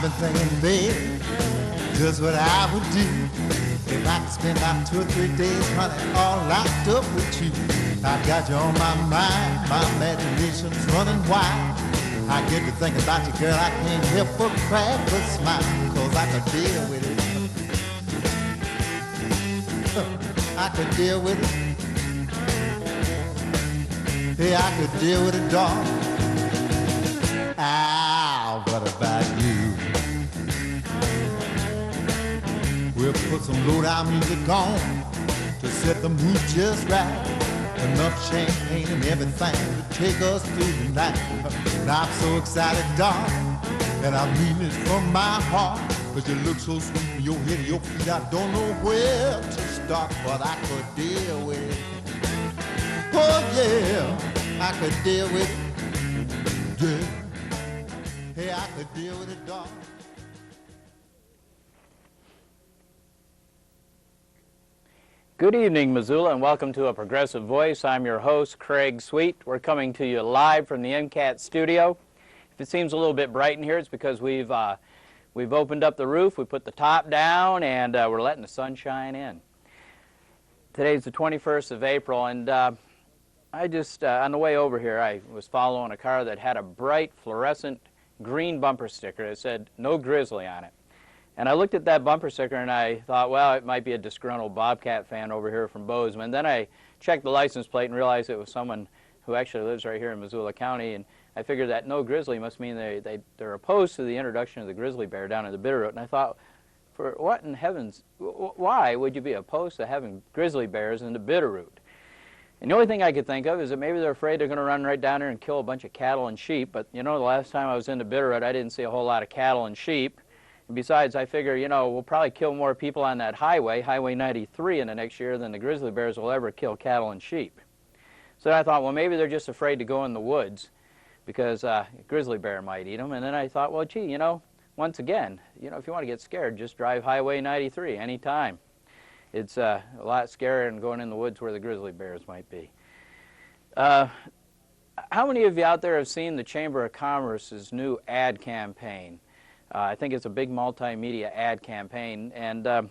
been thinking, babe, just what I would do if I could spend about 2 or 3 days, honey, all locked up with you. I've got you on my mind, my imagination's running wild. I get to thinking about you, girl, I can't help but crack but smile, 'cause I could deal with it. I could deal with it. Yeah, I could deal with it, darling. Ah, what about you? We'll put some low-down music on to set the mood just right. Enough champagne and everything to take us through the night. And I'm so excited, darling, and I mean it from my heart. 'Cause you look so sweet from your head to your feet, I don't know where to start, but I could deal with it. Oh yeah, I could deal with it. Yeah, hey, I could deal with it, darling. Good evening, Missoula, and welcome to A Progressive Voice. I'm your host, Craig Sweet. We're coming to you live from the MCAT studio. If it seems a little bit bright in here, it's because we've opened up the roof, we put the top down, and we're letting the sunshine in. Today's the 21st of April, and I just, on the way over here, I was following a car that had a bright fluorescent green bumper sticker that said, "No Grizzly" on it. And I looked at that bumper sticker and I thought, well, it might be a disgruntled Bobcat fan over here from Bozeman. Then I checked the license plate and realized it was someone who actually lives right here in Missoula County. And I figured that "no grizzly" must mean they're opposed to the introduction of the grizzly bear down in the Bitterroot. And I thought, for what in heavens, why would you be opposed to having grizzly bears in the Bitterroot? And the only thing I could think of is that maybe they're afraid they're going to run right down there and kill a bunch of cattle and sheep. But, you know, the last time I was in the Bitterroot, I didn't see a whole lot of cattle and sheep. Besides, I figure, you know, we'll probably kill more people on that highway, Highway 93, in the next year than the grizzly bears will ever kill cattle and sheep. So I thought, well, maybe they're just afraid to go in the woods because a grizzly bear might eat them. And then I thought, well, gee, you know, once again, you know, if you want to get scared, just drive Highway 93 anytime. It's a lot scarier than going in the woods where the grizzly bears might be. How many of you out there have seen the Chamber of Commerce's new ad campaign? I think it's a big multimedia ad campaign. And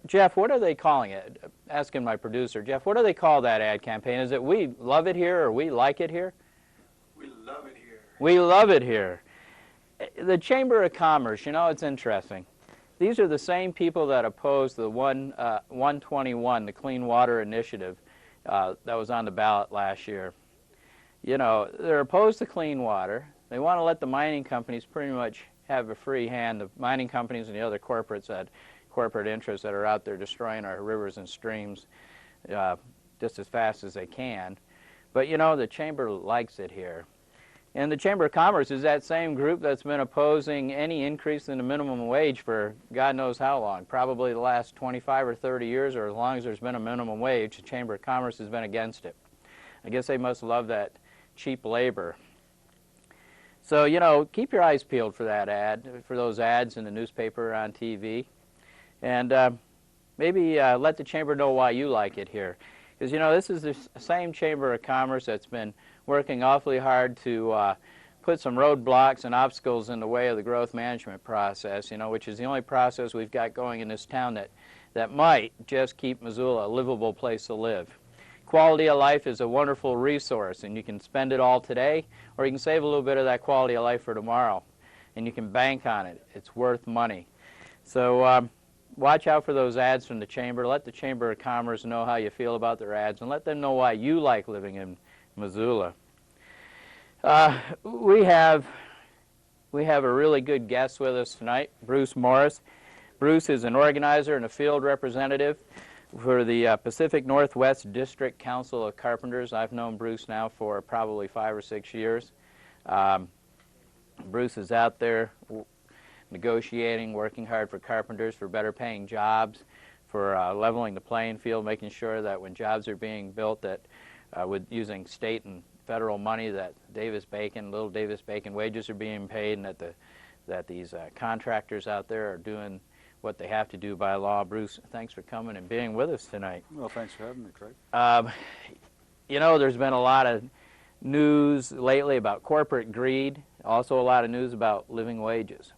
Jeff, what are they calling it? Asking my producer, Jeff, what do they call that ad campaign? Is it "We love it here" or "We like it here"? We love it here. We love it here. The Chamber of Commerce, you know, it's interesting. These are the same people that opposed the 121, the Clean Water Initiative that was on the ballot last year. You know, they're opposed to clean water. They want to let the mining companies pretty much have a free hand, the mining companies and the other corporate interests that are out there destroying our rivers and streams just as fast as they can. But, you know, the Chamber likes it here. And the Chamber of Commerce is that same group that's been opposing any increase in the minimum wage for God knows how long, probably the last 25 or 30 years, or as long as there's been a minimum wage, the Chamber of Commerce has been against it. I guess they must love that cheap labor. So, you know, keep your eyes peeled for that ad, for those ads in the newspaper or on TV. And maybe let the Chamber know why you like it here. Because, you know, this is the same Chamber of Commerce that's been working awfully hard to put some roadblocks and obstacles in the way of the growth management process, you know, which is the only process we've got going in this town that might just keep Missoula a livable place to live. Quality of life is a wonderful resource, and you can spend it all today, or you can save a little bit of that quality of life for tomorrow, and you can bank on it. It's worth money. So watch out for those ads from the Chamber. Let the Chamber of Commerce know how you feel about their ads, and let them know why you like living in Missoula. We have a really good guest with us tonight, Bruce Morris. Bruce is an organizer and a field representative for the Pacific Northwest District Council of Carpenters. I've known Bruce now for probably 5 or 6 years. Bruce is out there negotiating, working hard for carpenters, for better paying jobs, for leveling the playing field, making sure that when jobs are being built that with using state and federal money, that little Davis Bacon wages are being paid, and that these contractors out there are doing what they have to do by law. Bruce, thanks for coming and being with us tonight. Well, thanks for having me, Craig. You know, there's been a lot of news lately about corporate greed, also a lot of news about living wages.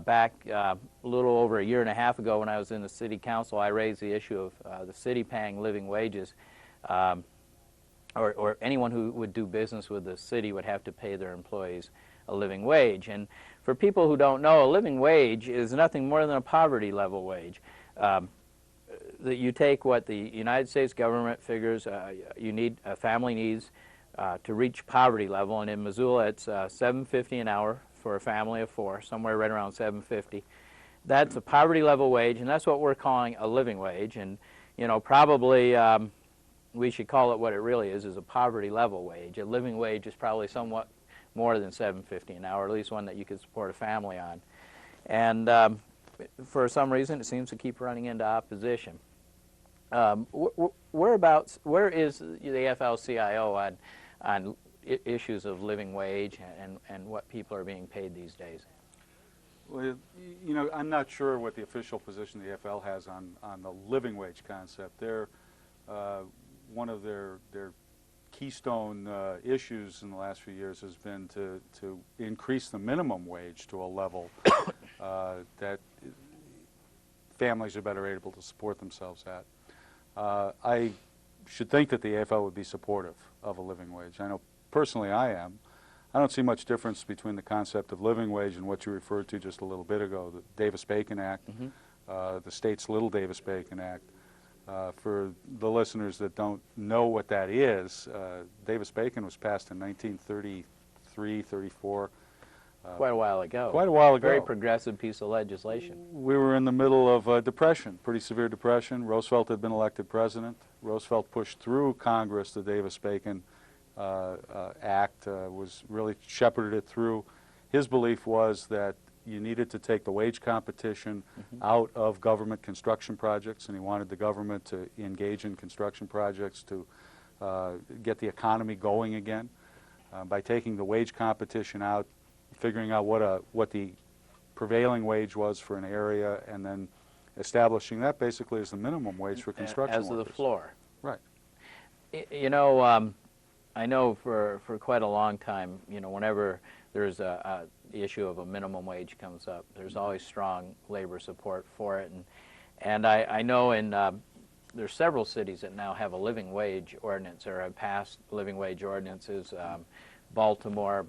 Back a little over a year and a half ago when I was in the city council, I raised the issue of the city paying living wages, or anyone who would do business with the city would have to pay their employees a living wage. And for people who don't know, a living wage is nothing more than a poverty level wage. That you take what the United States government figures a family needs to reach poverty level, and in Missoula it's $7.50 an hour for a family of four, somewhere right around $7.50. That's a poverty level wage, and that's what we're calling a living wage. And you know, probably we should call it what it really is a poverty level wage. A living wage is probably somewhat more than $7.50 an hour, at least one that you could support a family on. And for some reason, it seems to keep running into opposition. Where is the AFL-CIO on issues of living wage and what people are being paid these days? Well, you know, I'm not sure what the official position the AFL has on the living wage concept. They're one of their keystone issues in the last few years has been to increase the minimum wage to a level that families are better able to support themselves at. I should think that the AFL would be supportive of a living wage. I know personally I am. I don't see much difference between the concept of living wage and what you referred to just a little bit ago, the Davis-Bacon Act, the state's Little Davis-Bacon Act. For the listeners that don't know what that is, Davis-Bacon was passed in 1933, 34. Quite a while ago. Quite a while ago. Very progressive piece of legislation. We were in the middle of a depression, pretty severe depression. Roosevelt had been elected president. Roosevelt pushed through Congress the Davis-Bacon Act, was really shepherded it through. His belief was that you needed to take the wage competition out of government construction projects, and he wanted the government to engage in construction projects to get the economy going again. By taking the wage competition out, figuring out what the prevailing wage was for an area, and then establishing that basically as the minimum wage for construction workers. As the floor. Right. You know, I know for quite a long time, you know, whenever there's the issue of a minimum wage comes up, there's always strong labor support for it. And I know there's several cities that now have a living wage ordinance or have passed living wage ordinances. Baltimore,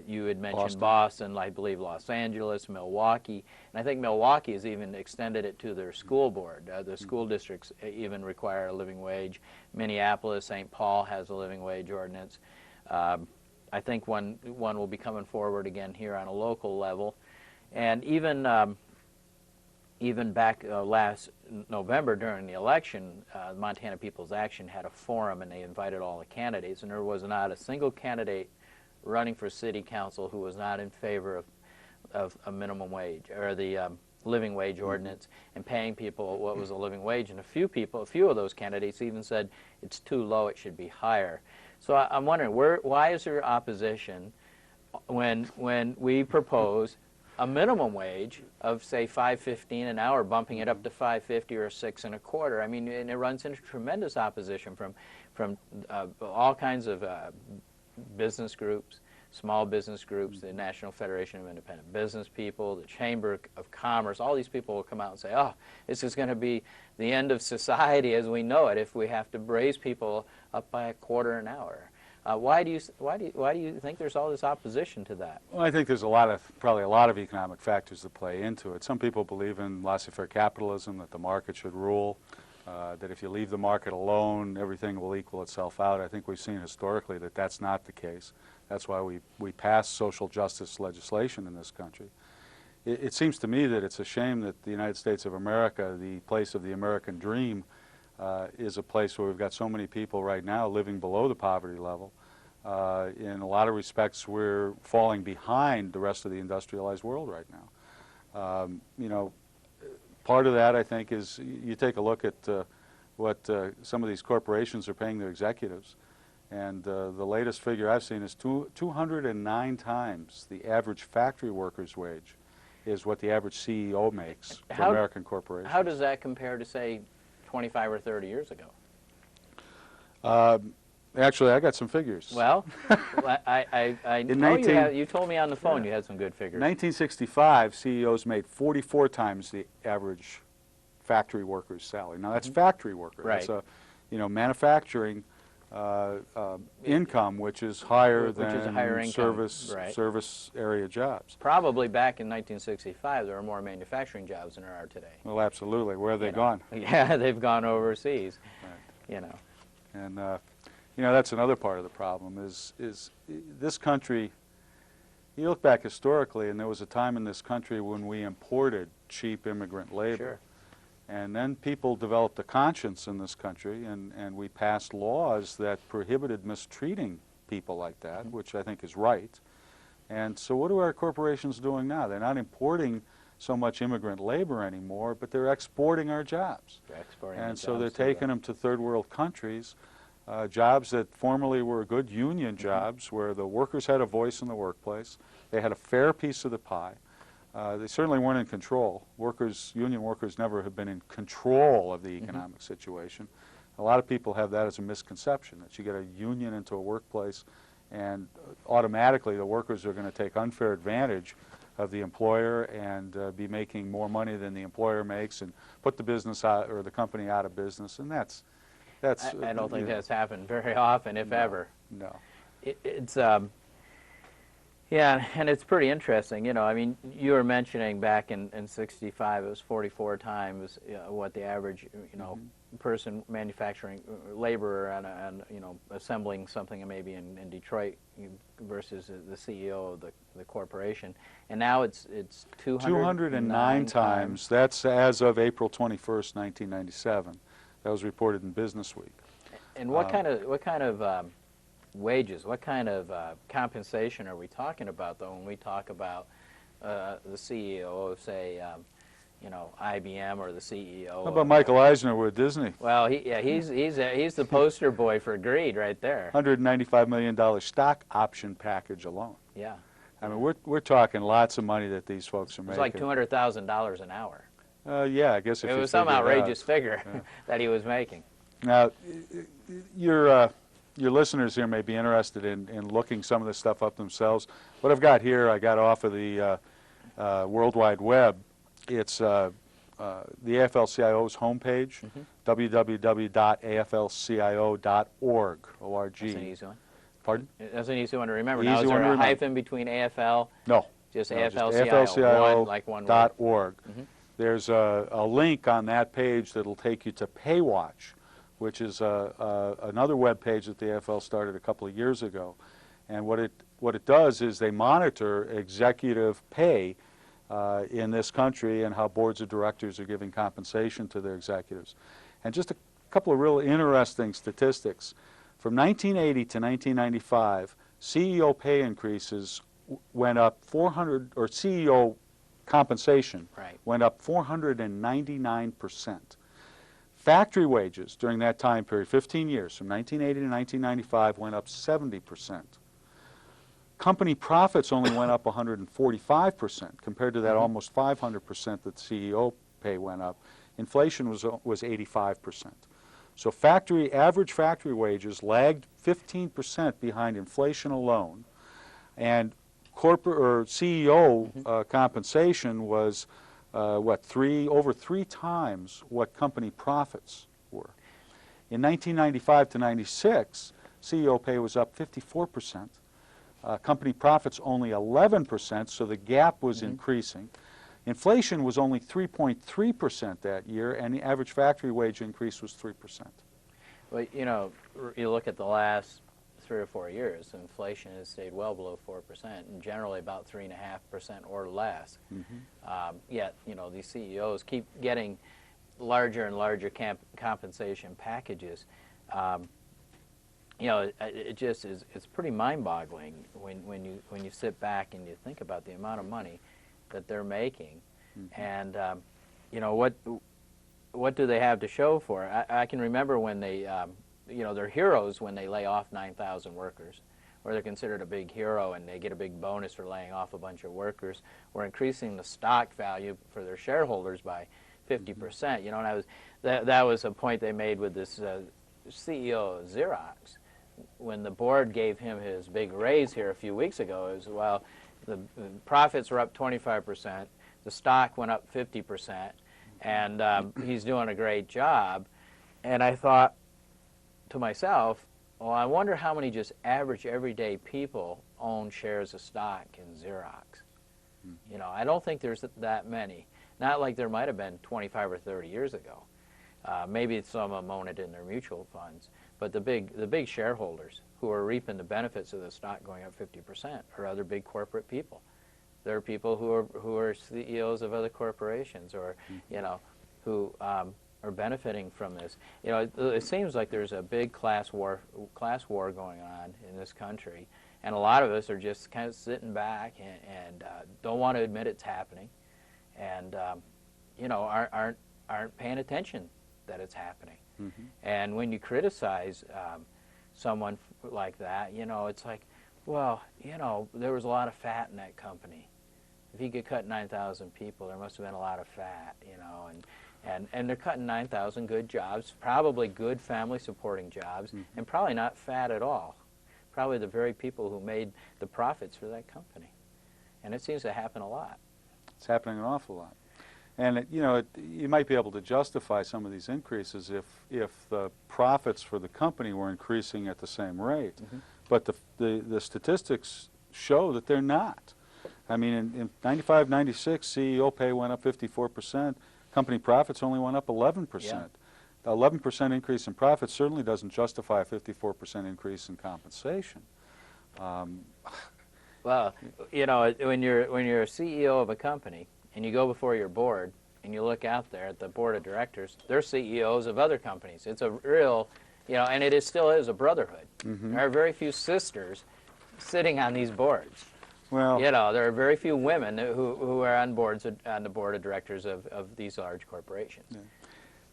you had mentioned Boston, I believe Los Angeles, Milwaukee, and I think Milwaukee has even extended it to their school board. The school districts even require a living wage. Minneapolis, St. Paul has a living wage ordinance. I think one will be coming forward again here on a local level. And even back last November during the election, Montana People's Action had a forum and they invited all the candidates, and there was not a single candidate running for city council who was not in favor of a minimum wage or the living wage ordinance and paying people what was a living wage. And a few of those candidates even said it's too low, it should be higher. So I'm wondering, why is there opposition when we propose a minimum wage of, say, $5.15 an hour, bumping it up to $5.50 or $6.25? I mean, and it runs into tremendous opposition from all kinds of business groups, small business groups, the National Federation of Independent Business People, the Chamber of Commerce. All these people will come out and say, oh, this is going to be the end of society as we know it if we have to raise people up by $0.25 an hour. Why do you think there's all this opposition to that? Well, I think there's probably a lot of economic factors that play into it. Some people believe in laissez-faire capitalism, that the market should rule, that if you leave the market alone, everything will equal itself out. I think we've seen historically that that's not the case. That's why we pass social justice legislation in this country. It seems to me that it's a shame that the United States of America, the place of the American dream, is a place where we've got so many people right now living below the poverty level. In a lot of respects, we're falling behind the rest of the industrialized world right now. You know, part of that, I think, is you take a look at what some of these corporations are paying their executives, and the latest figure I've seen is 209 times the average factory worker's wage is what the average CEO makes for American corporations. How does that compare to, say, 25 or 30 years ago? Actually, I got some figures. Well, I In know 19 you told me on the phone you had some good figures. 1965, CEOs made 44 times the average factory worker's salary. Now, that's factory worker. Right. That's a, manufacturing income, which is higher Which is a than higher income, service area jobs. Probably back in 1965, there were more manufacturing jobs than there are today. Well, absolutely. Where have they You know. gone? Yeah, they've gone overseas. Right. You know. And that's another part of the problem is this country. You look back historically, and there was a time in this country when we imported cheap immigrant labor. Sure. And then people developed a conscience in this country, and we passed laws that prohibited mistreating people like that, which I think is right. And so what are our corporations doing now? They're not importing so much immigrant labor anymore, but they're exporting our jobs. They're exporting And the so jobs they're to taking them to third world countries, jobs that formerly were good union jobs where the workers had a voice in the workplace. They had a fair piece of the pie. They certainly weren't in control. Union workers never have been in control of the economic situation. A lot of people have that as a misconception, that you get a union into a workplace and automatically the workers are going to take unfair advantage of the employer and be making more money than the employer makes and put the business out or the company out of business. And that's I don't think that's happened very often, if ever. No. It's yeah, and it's pretty interesting. I mean, you were mentioning back in '65, it was 44 times what the average, person manufacturing laborer and assembling something maybe in Detroit versus the CEO of the corporation, and now it's 209 times. That's as of April 21st, 1997. That was reported in Business Week. And what kind of wages, what kind of compensation are we talking about, though, when we talk about the CEO of, say, IBM or the CEO? How about Michael Eisner with Disney? Well, he's the poster boy for greed right there. $195 million stock option package alone. Yeah. I mean, we're talking lots of money that these folks are making. It's like $200,000 an hour. Yeah, I guess if it you was some figure it outrageous out. figure Yeah. that he was making. Now, your listeners here may be interested in looking some of this stuff up themselves. What I've got here, I got off of the World Wide Web. It's the AFL-CIO's homepage, www.aflcio.org, O-R-G. That's an easy one. Pardon? That's an easy one to remember. Easy Now, is one there to a remember. hyphen between AFL? No. Just No, AFL-CIO, like one word. AFLCIO.org. There's a link on that page that'll take you to Paywatch, which is another web page that the AFL started a couple of years ago. And what it does is they monitor executive pay in this country and how boards of directors are giving compensation to their executives. And just a couple of real interesting statistics. From 1980 to 1995, CEO pay increases went up CEO compensation went up 499%. Factory wages during that time period, 15 years, from 1980 to 1995, went up 70%. Company profits only went up 145% compared to that almost 500% that CEO pay went up. Inflation was 85%. So average factory wages lagged 15% behind inflation alone, and corporate or CEO compensation was over three times what company profits were. In 1995 to 96, CEO pay was up 54%. Company profits only 11%, so the gap was increasing. Inflation was only 3.3% that year, and the average factory wage increase was 3%. Well, you look at the last 3 or 4 years, inflation has stayed well below 4%, and generally about 3.5% or less. Yet, these CEOs keep getting larger and larger compensation packages. It just is. It's pretty mind-boggling when you sit back and you think about the amount of money that they're making, and what do they have to show for it? I can remember when they, they're heroes when they lay off 9,000 workers, or they're considered a big hero and they get a big bonus for laying off a bunch of workers, or increasing the stock value for their shareholders by 50%. And that was a point they made with this CEO of Xerox. when the board gave him his big raise here a few weeks ago, is, well, the profits were up 25%, the stock went up 50%, and he's doing a great job. And I thought to myself, well, I wonder how many just average everyday people own shares of stock in Xerox. You know, I don't think there's that many. Not like there might have been 25 or 30 years ago. Maybe some of them own it in their mutual funds. But the big shareholders who are reaping the benefits of the stock going up 50% are other big corporate people. There are people who are CEOs of other corporations, or you know, who are benefiting from this. You know, it seems like there's a big class war going on in this country, and a lot of us are just kind of sitting back and don't want to admit it's happening, and you know, aren't paying attention that it's happening. Mm-hmm. And when you criticize someone like that, you know, it's like, well, you know, there was a lot of fat in that company. If he could cut 9,000 people, there must have been a lot of fat, you know, and they're cutting 9,000 good jobs, probably good family supporting jobs, mm-hmm. and probably not fat at all. Probably the very people who made the profits for that company. And it seems to happen a lot. It's happening an awful lot. And you know, you might be able to justify some of these increases if the profits for the company were increasing at the same rate. Mm-hmm. But the statistics show that they're not. I mean, in 95, 96, CEO pay went up 54%. Company profits only went up 11%. Yeah. The 11% increase in profits certainly doesn't justify a 54% increase in compensation. Well, you know, when you're a CEO of a company and you go before your board and you look out there at the board of directors, they're CEOs of other companies. It's a real, you know, and it still is a brotherhood. Mm-hmm. There are very few sisters sitting on these boards. Well, you know, there are very few women who are on the board of directors of these large corporations. Yeah.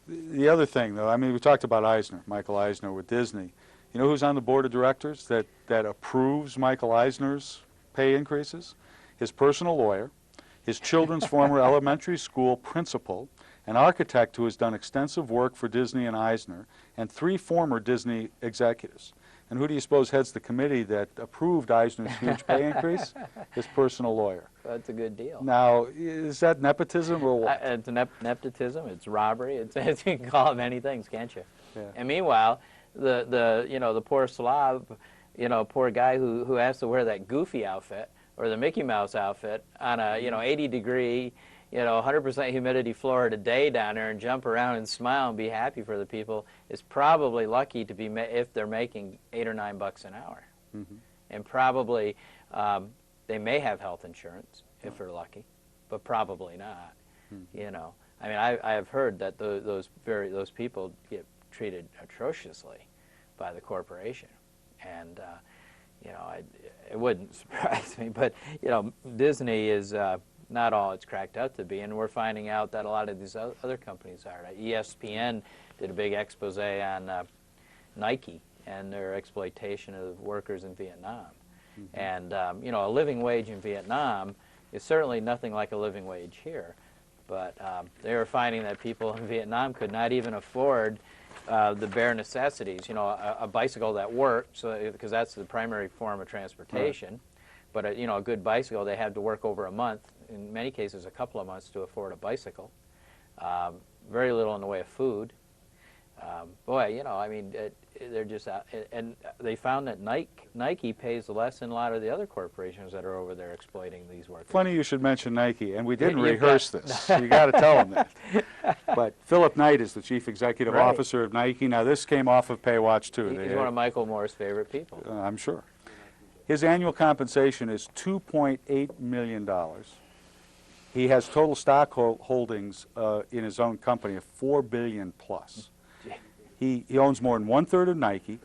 The other thing, though, I mean, we talked about Eisner, Michael Eisner with Disney. You know who's on the board of directors that approves Michael Eisner's pay increases? His personal lawyer, his children's former elementary school principal, an architect who has done extensive work for Disney and Eisner, and 3 former Disney executives. And who do you suppose heads the committee that approved Eisner's huge pay increase? His personal lawyer. That's a good deal. Now, is that nepotism or what? It's nepotism. It's robbery. You can call it many things, can't you? Yeah. And meanwhile, the poor Slav, you know, poor guy who has to wear that Goofy outfit or the Mickey Mouse outfit on a 80-degree, 100% humidity Florida day down there and jump around and smile and be happy for the people is probably lucky to be if they're making $8 or $9 an hour. Mm-hmm. And probably they may have health insurance if they're lucky, but probably not. Mm-hmm. You know, I mean, I have heard that those people get treated atrociously by the corporation, and it wouldn't surprise me. But Disney is not all it's cracked out to be, and we're finding out that a lot of these other companies are. ESPN did a big expose on Nike and their exploitation of workers in Vietnam. Mm-hmm. And a living wage in Vietnam is certainly nothing like a living wage here, but they were finding that people in Vietnam could not even afford the bare necessities, a bicycle that worked, because that's the primary form of transportation. Right. But a good bicycle, they had to work over a month, in many cases a couple of months, to afford a bicycle. Very little in the way of food. They're just out, and they found that Nike pays less than a lot of the other corporations that are over there exploiting these workers. Funny you should mention Nike, and we didn't rehearse this. You got to tell them that. But Philip Knight is the chief executive officer of Nike. Now this came off of Paywatch too. He's one of Michael Moore's favorite people. I'm sure. His annual compensation is $2.8 million. He has total stock holdings in his own company of $4 billion plus. He owns more than 1/3 of Nike,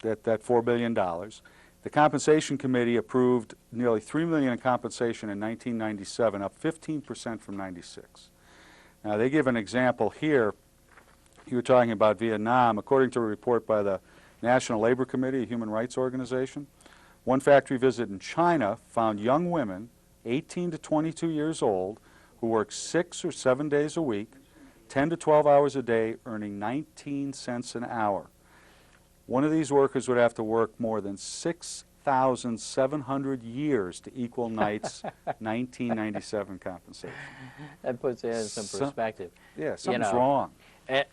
that $4 billion. The compensation committee approved nearly $3 million in compensation in 1997, up 15% from 96. Now they give an example here. You were talking about Vietnam. According to a report by the National Labor Committee, a human rights organization, one factory visit in China found young women 18 to 22 years old who work 6 or 7 days a week, 10 to 12 hours a day, earning 19 cents an hour. One of these workers would have to work more than 6,700 years to equal Knight's 1997 compensation. That puts it in some perspective. Yeah, something's You know, wrong.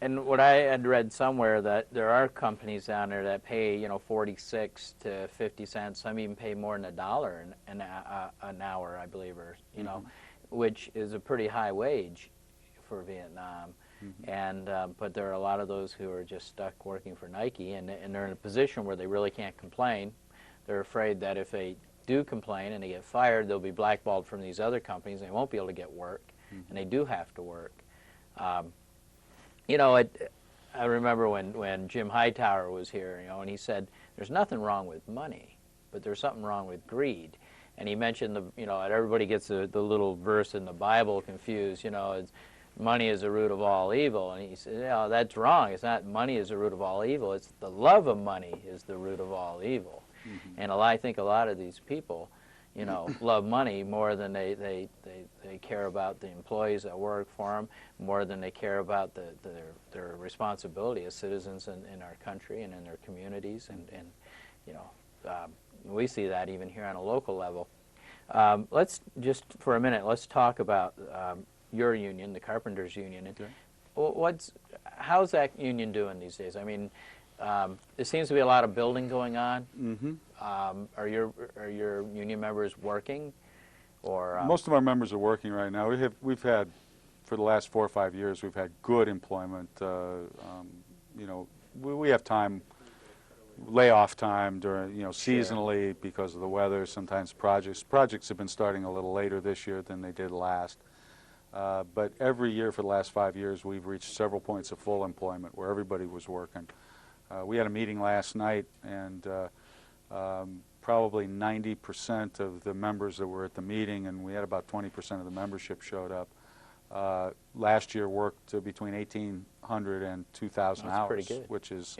And what I had read somewhere that there are companies down there that pay, 46 to 50 cents. Some even pay more than $1 an hour, I believe, or which is a pretty high wage for Vietnam. And but there are a lot of those who are just stuck working for Nike, and they're in a position where they really can't complain. They're afraid that if they do complain and they get fired, they'll be blackballed from these other companies. And they won't be able to get work, and they do have to work. I remember when Jim Hightower was here, and he said, "There's nothing wrong with money, but there's something wrong with greed." And he mentioned everybody gets the little verse in the Bible confused. It's, money is the root of all evil, and he said, that's wrong. It's not money is the root of all evil. It's the love of money is the root of all evil. And I think a lot of these people, love money more than they care about the employees that work for them, more than they care about their responsibility as citizens in our country and in their communities. And we see that even here on a local level. Let's just for a minute, let's talk about your union, the Carpenters Union. Okay. How's that union doing these days? I mean, there seems to be a lot of building going on. Are your union members working, or most of our members are working right now. We've had for the last 4 or 5 years we've had good employment. We have time, layoff time during seasonally because of the weather. Sometimes projects have been starting a little later this year than they did last. But every year for the last 5 years, we've reached several points of full employment where everybody was working. We had a meeting last night, and probably 90% of the members that were at the meeting, and we had about 20% of the membership showed up, last year worked between 1,800 and 2,000 hours, pretty good. Which is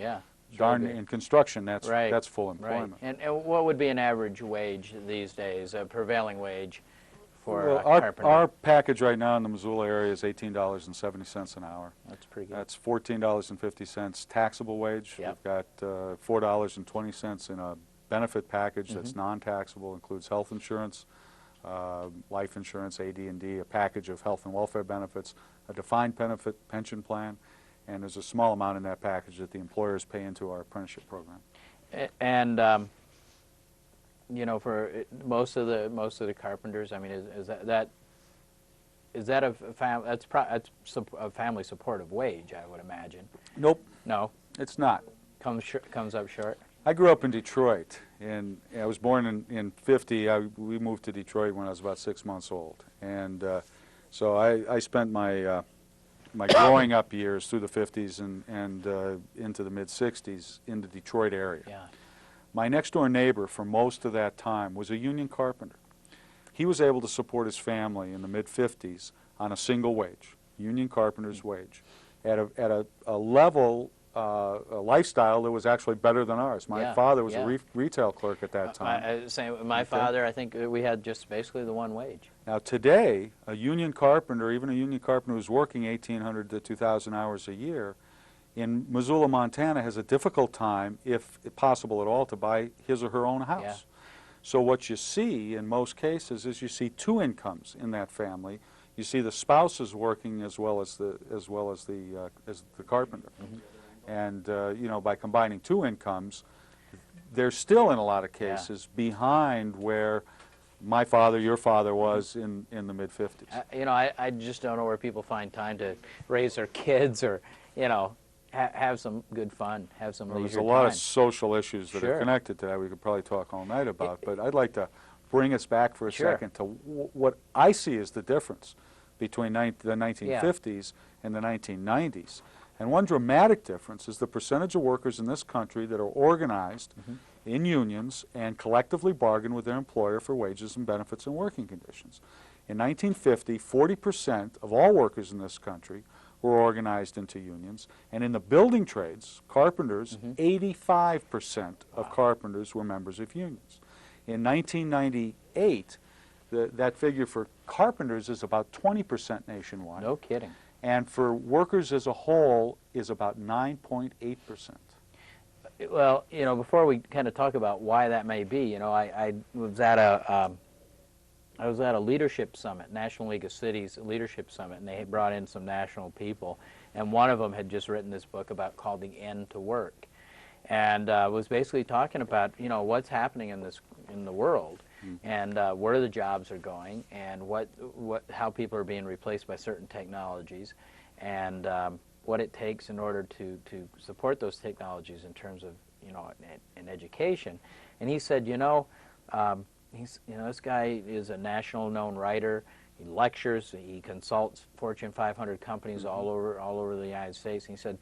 darn in construction, that's right. full employment. Right. And what would be an average wage these days, a prevailing wage? Well, our package right now in the Missoula area is $18.70 an hour. That's pretty good. That's $14.50 taxable wage. Yep. We've got $4.20 in a benefit package that's non-taxable, includes health insurance, life insurance, AD&D, a package of health and welfare benefits, a defined benefit pension plan, and there's a small amount in that package that the employers pay into our apprenticeship program. And for most of the carpenters, I mean, is that a family supportive wage? I would imagine. Nope. No. It's not. Comes up short. I grew up in Detroit, and I was born in '50. We moved to Detroit when I was about 6 months old, and so I spent my my growing up years through the '50s and into the mid '60s in the Detroit area. Yeah. My next door neighbor for most of that time was a union carpenter. He was able to support his family in the mid '50s on a single wage, union carpenter's wage, at a level, a lifestyle that was actually better than ours. My father was a retail clerk at that time. My father, I think we had just basically the one wage. Now today, a union carpenter, even a union carpenter who's working 1,800 to 2,000 hours a year, in Missoula, Montana, has a difficult time, if possible at all, to buy his or her own house. Yeah. So what you see in most cases is you see two incomes in that family. You see the spouse is working as well as the carpenter, and by combining two incomes, they're still in a lot of cases behind where my father, your father was in the mid '50s. I just don't know where people find time to raise their kids or have some good fun, have some leisure time. There's a lot of social issues that are connected to that we could probably talk all night about, but I'd like to bring us back for a second to what I see as the difference between the 1950s and the 1990s. And one dramatic difference is the percentage of workers in this country that are organized in unions and collectively bargain with their employer for wages and benefits and working conditions. In 1950, 40% of all workers in this country were organized into unions, and in the building trades, carpenters, 85% of carpenters were members of unions. In 1998, that figure for carpenters is about 20% nationwide. No kidding. And for workers as a whole is about 9.8%. Well, you know, before we kind of talk about why that may be, you know, I was at a leadership summit, National League of Cities leadership summit, and they had brought in some national people, and one of them had just written this book called The End to Work, and was basically talking about, you know, what's happening in the world, and where the jobs are going, and how people are being replaced by certain technologies, and what it takes in order to support those technologies in terms of, you know, in education. And he said, you know, this guy is a national known writer. He lectures. He consults Fortune 500 companies all over the United States. And he said,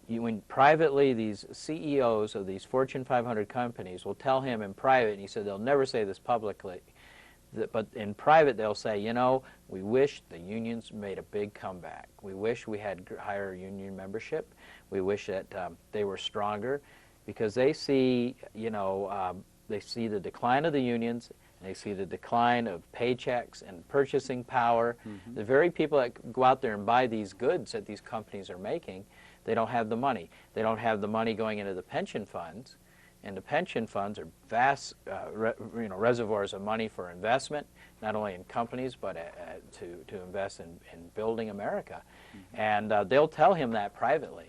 when privately these CEOs of these Fortune 500 companies will tell him in private, and he said they'll never say this publicly, but in private they'll say, you know, we wish the unions made a big comeback. We wish we had higher union membership. We wish that they were stronger, because they see, you know, they see the decline of the unions, and they see the decline of paychecks and purchasing power. The very people that go out there and buy these goods that these companies are making, they don't have the money. They don't have the money going into the pension funds, and the pension funds are vast, reservoirs of money for investment, not only in companies but to invest in building America. And they'll tell him that privately,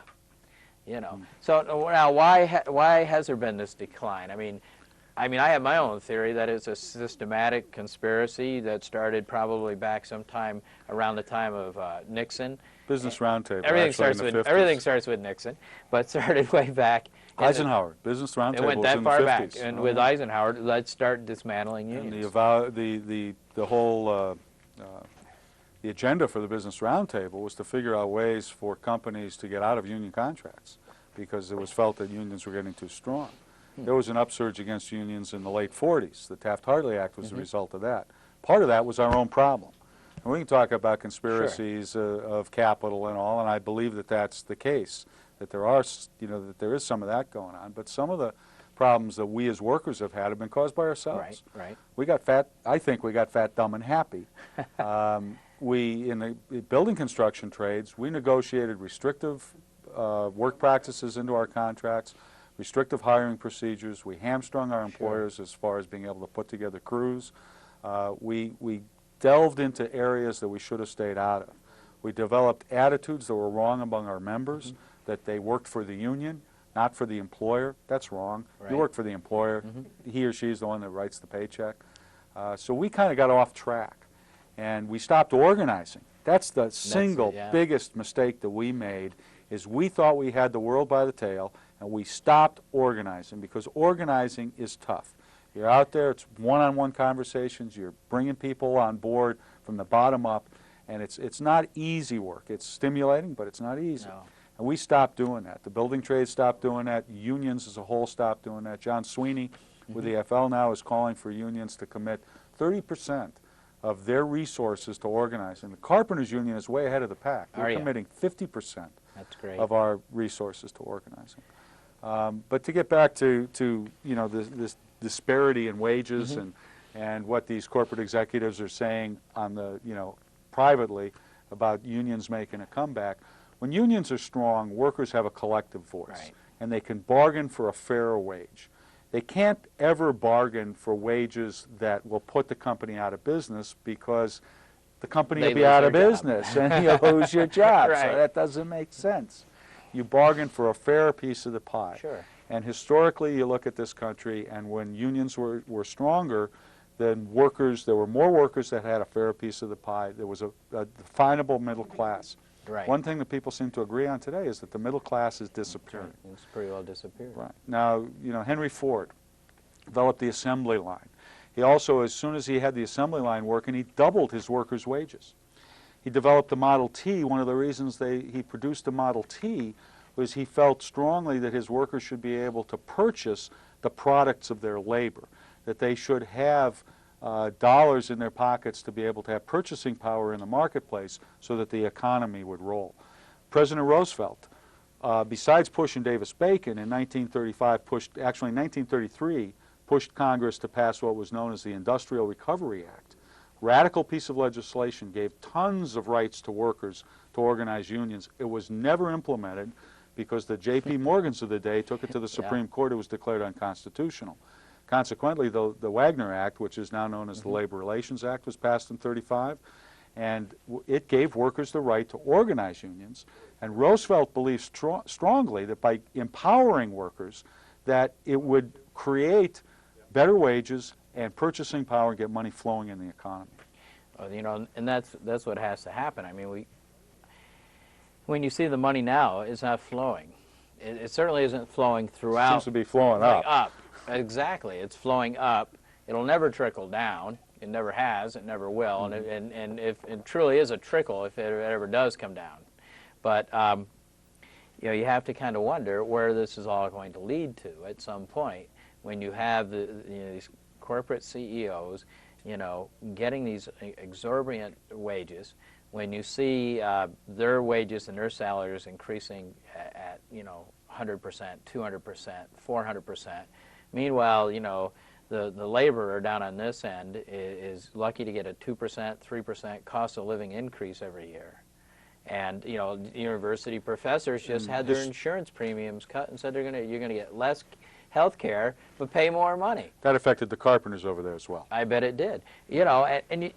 you know. So now, why has there been this decline? I mean, I have my own theory that it's a systematic conspiracy that started probably back sometime around the time of Nixon. Business Roundtable. Everything starts with Nixon, but started way back. Eisenhower. Business Roundtable. It went that in far the 50s. back, and with Eisenhower, let's start dismantling unions. And the whole the agenda for the Business Roundtable was to figure out ways for companies to get out of union contracts, because it was felt that unions were getting too strong. There was an upsurge against unions in the late 40s. The Taft-Hartley Act was the result of that. Part of that was our own problem. And we can talk about conspiracies of capital and all, and I believe that that's the case, that there are, you know, that there is some of that going on. But some of the problems that we as workers have had been caused by ourselves. Right. We got fat. I think we got fat, dumb, and happy. We, in the building construction trades, we negotiated restrictive work practices into our contracts, restrictive hiring procedures. We hamstrung our employers as far as being able to put together crews. We delved into areas that we should have stayed out of. We developed attitudes that were wrong among our members, that they worked for the union, not for the employer. That's wrong. You work for the employer. He or she is the one that writes the paycheck. So we kind of got off track, and we stopped organizing. That's the single biggest mistake that we made, is we thought we had the world by the tail, and we stopped organizing, because organizing is tough. You're out there, it's one-on-one conversations, you're bringing people on board from the bottom up, and it's not easy work. It's stimulating, but it's not easy. No. And we stopped doing that. The building trade stopped doing that. Unions as a whole stopped doing that. John Sweeney with the FL now is calling for unions to commit 30% of their resources to organizing. The Carpenters Union is way ahead of the pack. They're committing 50% of our resources to organizing. But to get back to you know, this disparity in wages and what these corporate executives are saying on the, you know, privately about unions making a comeback. When unions are strong, workers have a collective voice, and they can bargain for a fairer wage. They can't ever bargain for wages that will put the company out of business, because the company will be out of business and you'll lose your job. So that doesn't make sense. You bargain for a fair piece of the pie. And historically, you look at this country, and when unions were stronger, then workers, there were more workers that had a fair piece of the pie. There was a definable middle class. One thing that people seem to agree on today is that the middle class is disappearing. It's pretty well disappeared. Now, you know, Henry Ford developed the assembly line. He also, as soon as he had the assembly line working, he doubled his workers' wages. He developed the Model T. One of the reasons he produced the Model T was he felt strongly that his workers should be able to purchase the products of their labor, that they should have dollars in their pockets to be able to have purchasing power in the marketplace so that the economy would roll. President Roosevelt, besides pushing Davis-Bacon in 1935, actually in 1933, pushed Congress to pass what was known as the Industrial Recovery Act. Radical piece of legislation, gave tons of rights to workers to organize unions. It was never implemented because the J.P. Morgans of the day took it to the Supreme Court. It was declared unconstitutional. Consequently, the Wagner Act, which is now known as the Labor Relations Act, was passed in '35, and it gave workers the right to organize unions. And Roosevelt believed strongly that by empowering workers, that it would create better wages and purchasing power and get money flowing in the economy. You know, and that's what has to happen. I mean, when you see the money now, it's not flowing. It certainly isn't flowing throughout. It seems to be flowing up. Exactly, it's flowing up. It'll never trickle down. It never has. It never will. And if it truly is a trickle, if it ever does come down, but you know, you have to kind of wonder where this is all going to lead to at some point when you have these corporate CEOs, you know, getting these exorbitant wages. When you see their wages and their salaries increasing at you know, 100%, 200%, 400%. Meanwhile, you know, the laborer down on this end is lucky to get a 2%, 3% cost of living increase every year. And you know, university professors just had their insurance premiums cut and said you're gonna get less health care but pay more money. That affected the carpenters over there as well. I bet it did. You know, and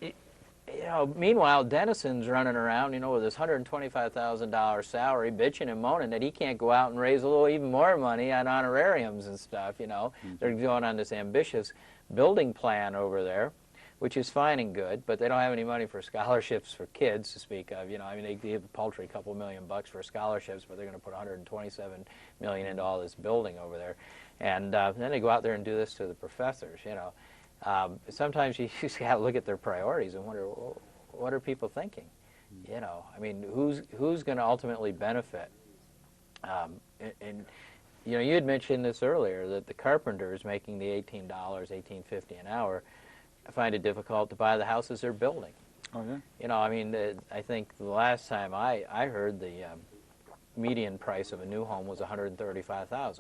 you know, meanwhile, Dennison's running around, you know, with his $125,000 salary, bitching and moaning that he can't go out and raise a little even more money on honorariums and stuff. You know, they're going on this ambitious building plan over there, which is fine and good, but they don't have any money for scholarships for kids to speak of. You know, I mean, they give a paltry couple $1 million for scholarships, but they're going to put $127 million into all this building over there, and then they go out there and do this to the professors. You know. Sometimes you just got to look at their priorities and wonder, well, what are people thinking? You know, I mean, who's going to ultimately benefit? And you know, you had mentioned this earlier that the carpenters making the $18, $18.50 an hour find it difficult to buy the houses they're building. Oh yeah. You know, I mean, I think the last time I heard the median price of a new home was $135,000.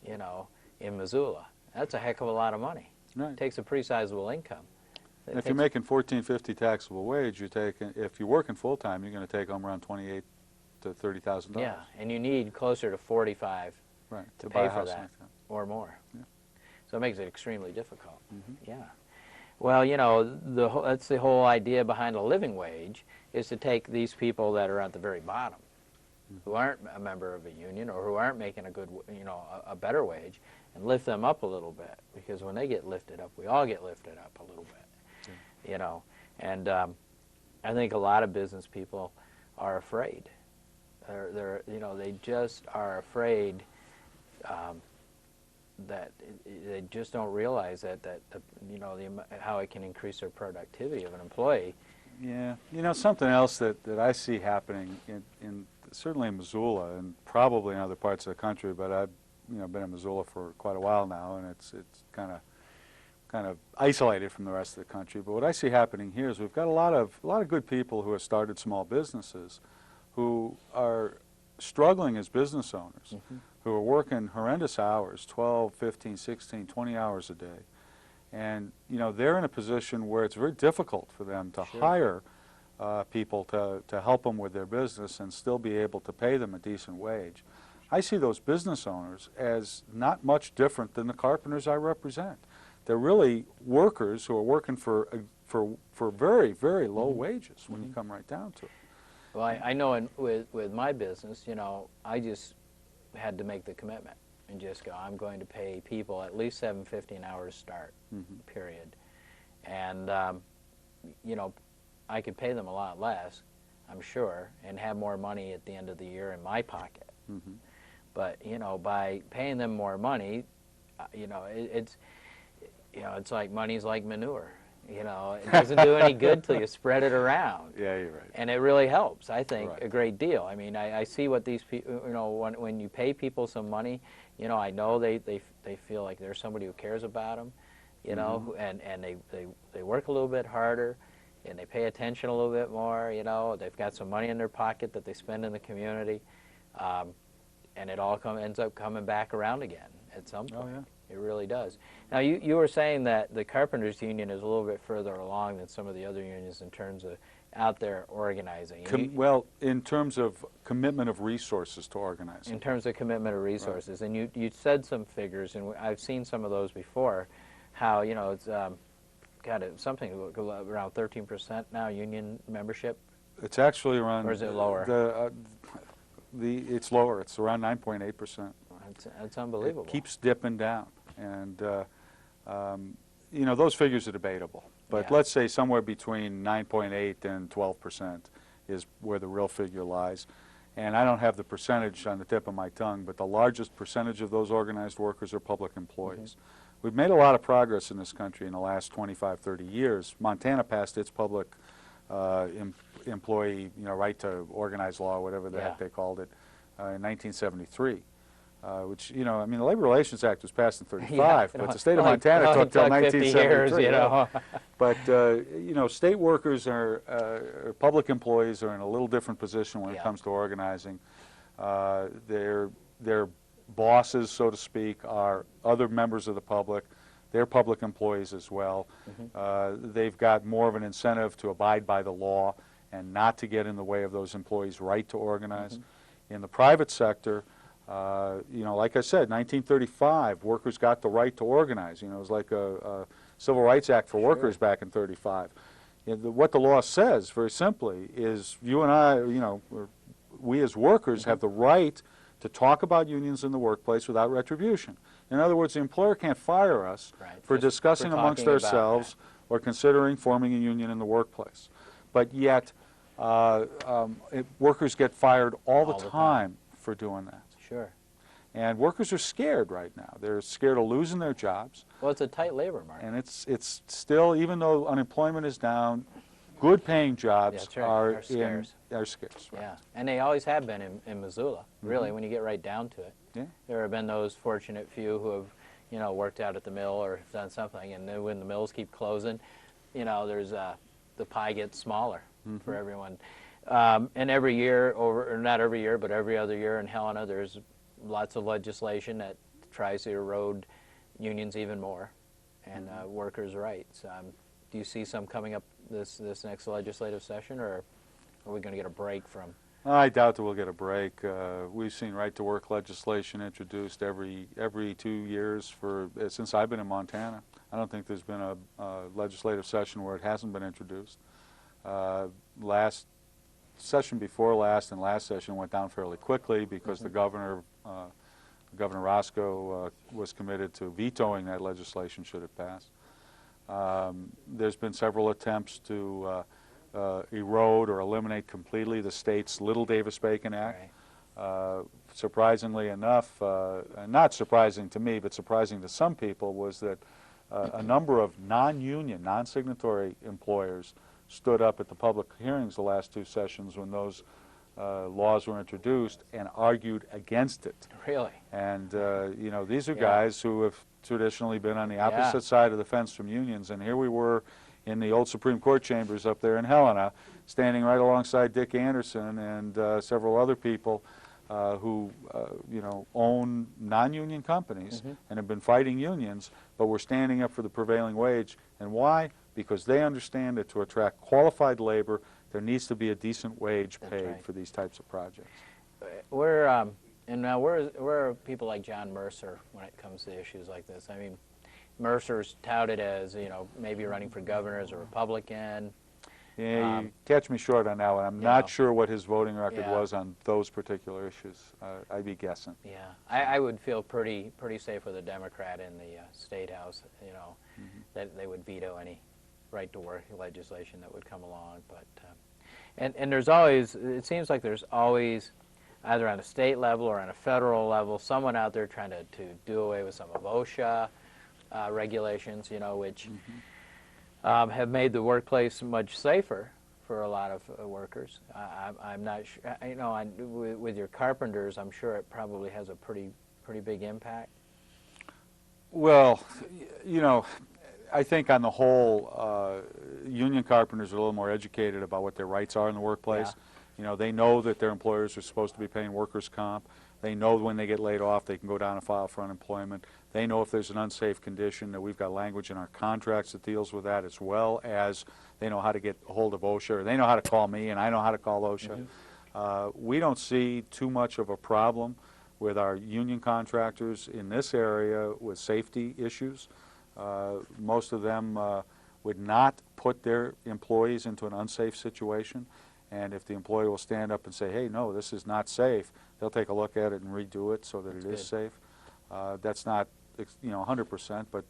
You know, in Missoula, that's a heck of a lot of money. Right. It takes a pretty sizable income. And if you're making $14.50 taxable wage, if you're working full time, you're going to take home around $28,000 to $30,000. Yeah, and you need closer to $45,000 to pay for that, or more. Yeah. So it makes it extremely difficult. Yeah. Well, you know, that's the whole idea behind a living wage, is to take these people that are at the very bottom, who aren't a member of a union or who aren't making a good, you know, a better wage, and lift them up a little bit, because when they get lifted up, we all get lifted up a little bit, you know. And I think a lot of business people are afraid. You know, they just are afraid that they just don't realize that you know, how it can increase their productivity of an employee. Yeah, you know, something else that I see happening in certainly in Missoula and probably in other parts of the country, but I've been in Missoula for quite a while now, and it's kind of isolated from the rest of the country. But what I see happening here is we've got a lot of good people who have started small businesses, who are struggling as business owners, who are working horrendous hours, 12, 15, 16, 20 hours a day. And, you know, they're in a position where it's very difficult for them to hire people to help them with their business and still be able to pay them a decent wage. I see those business owners as not much different than the carpenters I represent. They're really workers who are working for very, very low wages when you come right down to it. Well, I know with my business, you know, I just had to make the commitment and just go, I'm going to pay people at least $7.50 an hour to start, period. And, you know, I could pay them a lot less, I'm sure, and have more money at the end of the year in my pocket. But, you know, by paying them more money, you know, it's like money's like manure. You know, it doesn't do any good till you spread it around. Yeah, you're right. And it really helps, I think, a great deal. I mean, I see what these people, you know, when you pay people some money, you know, I know they feel like there's somebody who cares about them, you know, and they work a little bit harder, and they pay attention a little bit more, you know. They've got some money in their pocket that they spend in the community, and it all ends up coming back around again at some point. Oh, yeah. It really does. Now, you were saying that the Carpenters Union is a little bit further along than some of the other unions in terms of out there organizing. Well, in terms of commitment of resources to organizing. In terms of commitment of resources, right. And you said some figures, and I've seen some of those before, how, you know, it's got something around 13% now union membership. It's actually around. Or is it lower? It's lower. It's around 9.8%. That's unbelievable. It keeps dipping down, and you know, those figures are debatable. But yeah. Let's say somewhere between 9.8 and 12% is where the real figure lies. And I don't have the percentage on the tip of my tongue, but the largest percentage of those organized workers are public employees. Mm-hmm. We've made a lot of progress in this country in the last 25, 30 years. Montana passed its public employee, you know, right to organize law, whatever the heck they called it, in 1973. Which, you know, I mean, the Labor Relations Act was passed in 35, but the state of Montana took until 1973. Years, you know. But, you know, state workers or public employees are in a little different position when it comes to organizing. Their bosses, so to speak, are other members of the public. They're public employees as well. Mm-hmm. They've got more of an incentive to abide by the law and not to get in the way of those employees' right to organize. Mm-hmm. In the private sector, you know, like I said, 1935, workers got the right to organize. You know, it was like a Civil Rights Act for workers back in 35. You know, what the law says, very simply, is you and I, you know, we as workers have the right to talk about unions in the workplace without retribution. In other words, the employer can't fire us for discussing amongst ourselves or considering forming a union in the workplace. But yet, workers get fired all the time for doing that. Sure. And workers are scared right now. They're scared of losing their jobs. Well, it's a tight labor market. And it's still, even though unemployment is down, good-paying jobs are scarce. Right. Yeah, and they always have been in Missoula, really, when you get right down to it. Yeah. There have been those fortunate few who have, you know, worked out at the mill or done something, and then when the mills keep closing, you know, there's the pie gets smaller for everyone. And every year, or not every year, but every other year in Helena, there's lots of legislation that tries to erode unions even more and workers' rights. Do you see some coming up this next legislative session, or are we going to get a break from? I doubt that we'll get a break. We've seen right-to-work legislation introduced every 2 years since I've been in Montana. I don't think there's been a legislative session where it hasn't been introduced. Last session before last and last session went down fairly quickly because the governor, Governor Roscoe, was committed to vetoing that legislation should it pass. There's been several attempts to erode or eliminate completely the state's Little Davis-Bacon Act. Right. Surprisingly enough, not surprising to me, but surprising to some people, was that a number of non-union, non-signatory employers stood up at the public hearings the last 2 sessions when those laws were introduced and argued against it. Really? And, you know, these are guys who have traditionally been on the opposite side of the fence from unions, and here we were in the old Supreme Court chambers up there in Helena, standing right alongside Dick Anderson and several other people who, you know, own non-union companies and have been fighting unions, but were standing up for the prevailing wage. And why? Because they understand that to attract qualified labor, there needs to be a decent wage paid for these types of projects. And now where are people like John Mercer when it comes to issues like this? I mean, Mercer's touted as, you know, maybe running for governor as a Republican. Yeah, you catch me short on that one. I'm not sure what his voting record was on those particular issues. I'd be guessing. Yeah, I would feel pretty safe with a Democrat in the State House, you know, that they would veto any right-to-work legislation that would come along. But and there's always, it seems like there's always, either on a state level or on a federal level, someone out there trying to do away with some of OSHA regulations, you know, which have made the workplace much safer for a lot of workers. I'm not sure, you know, with your carpenters, I'm sure it probably has a pretty big impact. Well, you know, I think on the whole, union carpenters are a little more educated about what their rights are in the workplace. Yeah. You know, they know that their employers are supposed to be paying workers' comp. They know when they get laid off, they can go down and file for unemployment. They know if there's an unsafe condition, that we've got language in our contracts that deals with that, as well as they know how to get a hold of OSHA, or they know how to call me, and I know how to call OSHA. We don't see too much of a problem with our union contractors in this area with safety issues. Most of them would not put their employees into an unsafe situation, and if the employee will stand up and say, hey, no, this is not safe, they'll take a look at it and redo it so that it is safe. That's not 100%, but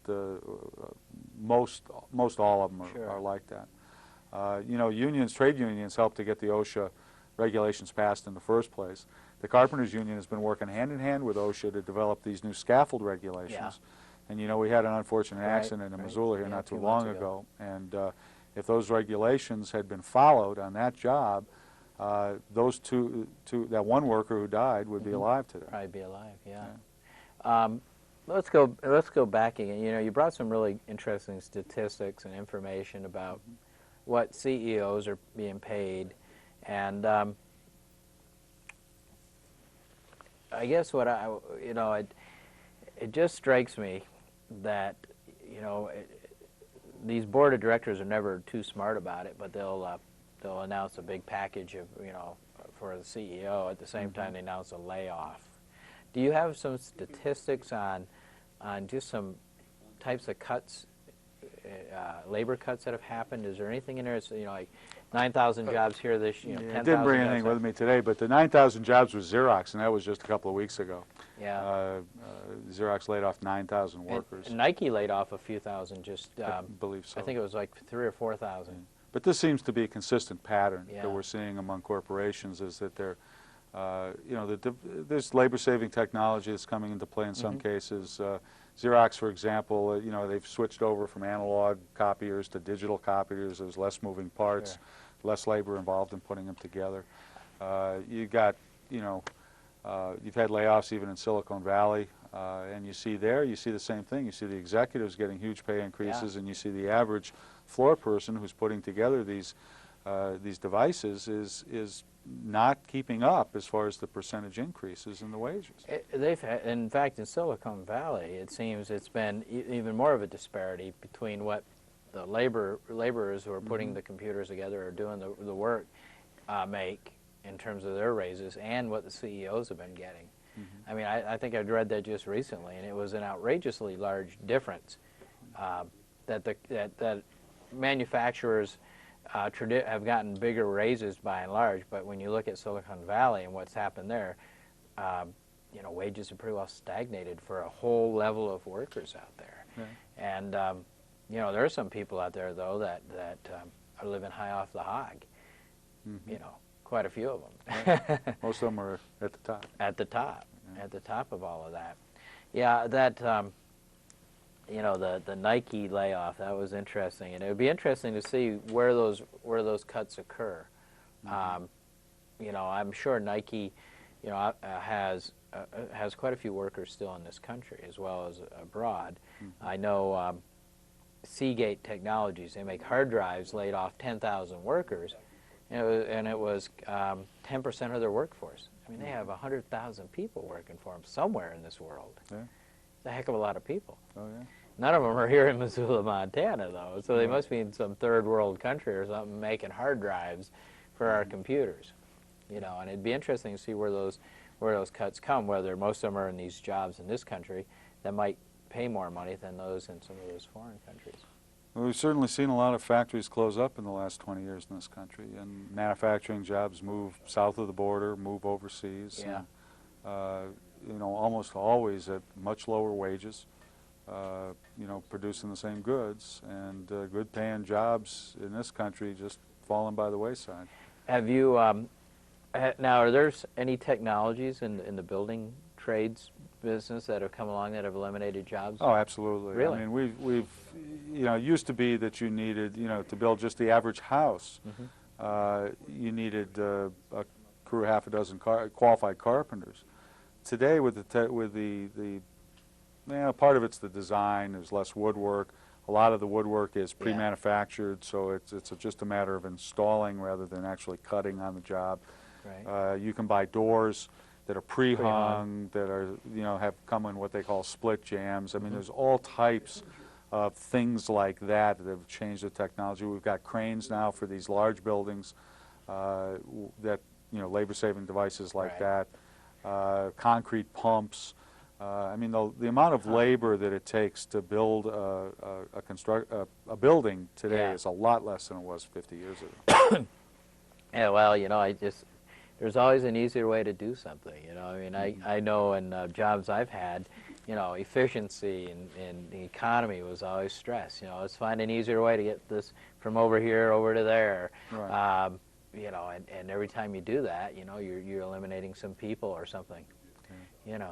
most all of them are like that. Trade unions help to get the OSHA regulations passed in the first place. The Carpenters Union has been working hand in hand with OSHA to develop these new scaffold regulations. And we had an unfortunate accident in Missoula here not too long ago. And if those regulations had been followed on that job, those that one worker who died would be alive today. Probably be alive, yeah. Let's go back again. You brought some really interesting statistics and information about what CEOs are being paid, and I guess what it just strikes me that these board of directors are never too smart about it, but they'll announce a big package of for the CEO at the same time they announce a layoff. Do you have some statistics on just some types of cuts, labor cuts that have happened? Is there anything in there that's, like 9,000 jobs here this year? I didn't bring anything with me today, but the 9,000 jobs was Xerox, and that was just a couple of weeks ago. Yeah. Xerox laid off 9,000 workers. And Nike laid off a few thousand, I believe so. I think it was like 3,000 or 4,000. But this seems to be a consistent pattern that we're seeing among corporations, is that they're, there's labor-saving technology that's coming into play in some cases. Xerox, for example, they've switched over from analog copiers to digital copiers. There's less moving parts, less labor involved in putting them together. You've had layoffs even in Silicon Valley, and you see the same thing. You see the executives getting huge pay increases, and you see the average floor person who's putting together these devices is not keeping up as far as the percentage increases in the wages. In fact, in Silicon Valley, it seems it's been even more of a disparity between what the laborers who are putting the computers together or doing the work make in terms of their raises and what the CEOs have been getting. I mean, I think I'd read that just recently, and it was an outrageously large difference that manufacturers have gotten bigger raises by and large, but when you look at Silicon Valley and what's happened there, wages are pretty well stagnated for a whole level of workers out there. And there are some people out there though that are living high off the hog. Quite a few of them. Most of them are at the top. At the top, at the top of all of that. Yeah, that. The Nike layoff, that was interesting, and it would be interesting to see where those cuts occur. I'm sure Nike, has quite a few workers still in this country as well as abroad. I know Seagate Technologies, they make hard drives, laid off 10,000 workers, and it was 10% of their workforce. I mean, they have 100,000 people working for them somewhere in this world. It's a heck of a lot of people. Oh, yeah. None of them are here in Missoula, Montana, though, so they must be in some third world country or something making hard drives for our computers. And it'd be interesting to see where those cuts come, whether most of them are in these jobs in this country that might pay more money than those in some of those foreign countries. Well, we've certainly seen a lot of factories close up in the last 20 years in this country, and manufacturing jobs move south of the border, move overseas. Yeah. And, almost always at much lower wages, producing the same goods, and good-paying jobs in this country just falling by the wayside. Have you, now, are there any technologies in the building trades business that have come along that have eliminated jobs? Oh, absolutely. Really? I mean, we've it used to be that you needed, to build just the average house, you needed a crew of half a dozen qualified carpenters. Today, with the part of it's the design. There's less woodwork. A lot of the woodwork is pre-manufactured, so it's just a matter of installing rather than actually cutting on the job. Right. You can buy doors that are pre-hung, that are have come in what they call split jams. I mean, there's all types of things like that that have changed the technology. We've got cranes now for these large buildings that, labor-saving devices like Right. that, concrete pumps. I mean, the amount of labor that it takes to build a building today Yeah. is a lot less than it was 50 years ago. Yeah, well, there's always an easier way to do something, I mean, I know in jobs I've had, efficiency and the economy was always stressed. Let's find an easier way to get this from over here over to there. Right. And every time you do that, you're eliminating some people or something. And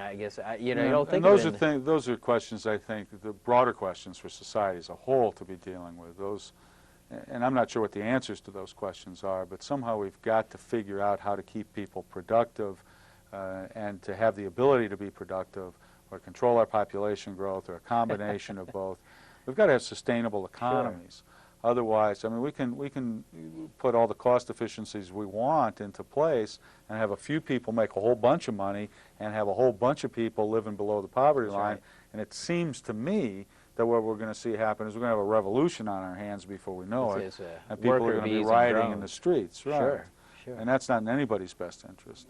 I guess you don't think and those of are it those are questions, I think, the broader questions for society as a whole to be dealing with. And I'm not sure what the answers to those questions are, but somehow we've got to figure out how to keep people productive and to have the ability to be productive, or control our population growth, or a combination of both. We've got to have sustainable economies. Otherwise, I mean, we can put all the cost efficiencies we want into place and have a few people make a whole bunch of money and have a whole bunch of people living below the poverty line. right. And it seems to me that what we're going to see happen is we're going to have a revolution on our hands before we know It's it, a and people worker are going to be bees and rioting in the drones. streets. Right. Sure, sure. And that's not in anybody's best interest.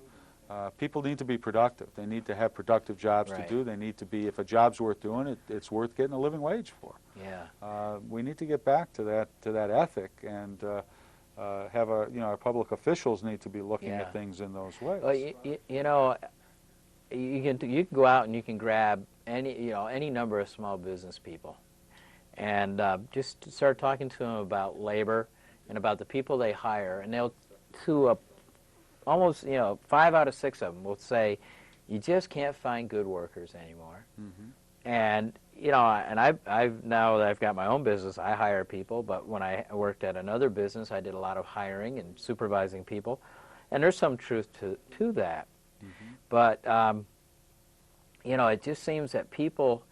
People need to be productive. They need to have productive jobs Right. to do. They need to be, if a job's worth doing, it's worth getting a living wage for. Yeah. We need to get back to that ethic, and have our public officials need to be looking Yeah. at things in those ways. Well, you can go out and you can grab any number of small business people, and just start talking to them about labor and about the people they hire, and they'll almost 5 out of 6 of them will say, you just can't find good workers anymore. Mhm. And and I've now that I've got my own business, I hire people. But when I worked at another business, I did a lot of hiring and supervising people, and there's some truth to that. Mhm. But it just seems that people,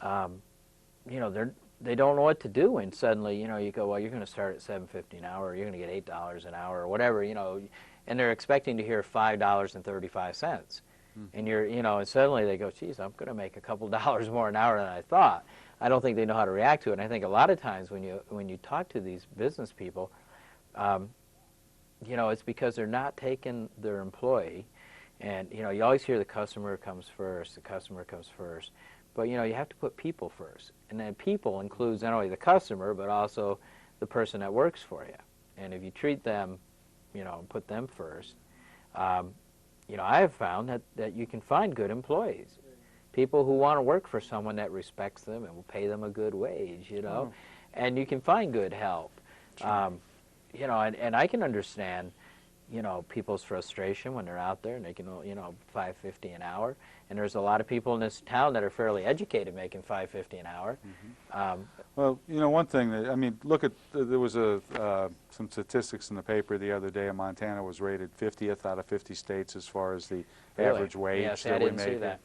they don't know what to do, and suddenly you go, well, you're going to start at $7.50 an hour, or you're going to get $8 an hour, or whatever, and they're expecting to hear $5.35. And and suddenly they go, geez, I'm going to make a couple dollars more an hour than I thought. I don't think they know how to react to it. And I think a lot of times when you talk to these business people, it's because they're not taking their employee. And you always hear the customer comes first. The customer comes first. But you have to put people first. And then people includes not only the customer but also the person that works for you. And if you treat them, put them first. I have found that you can find good employees, people who want to work for someone that respects them and will pay them a good wage, and you can find good help. Sure. And I can understand, people's frustration when they're out there and they can, $5.50 an hour. And there's a lot of people in this town that are fairly educated making $5.50 an hour. Mm-hmm. Well, one thing that, I mean, look at, there was some statistics in the paper the other day. Montana was rated 50th out of 50 states as far as the Really? average wage Yes, that I we didn't make. see that.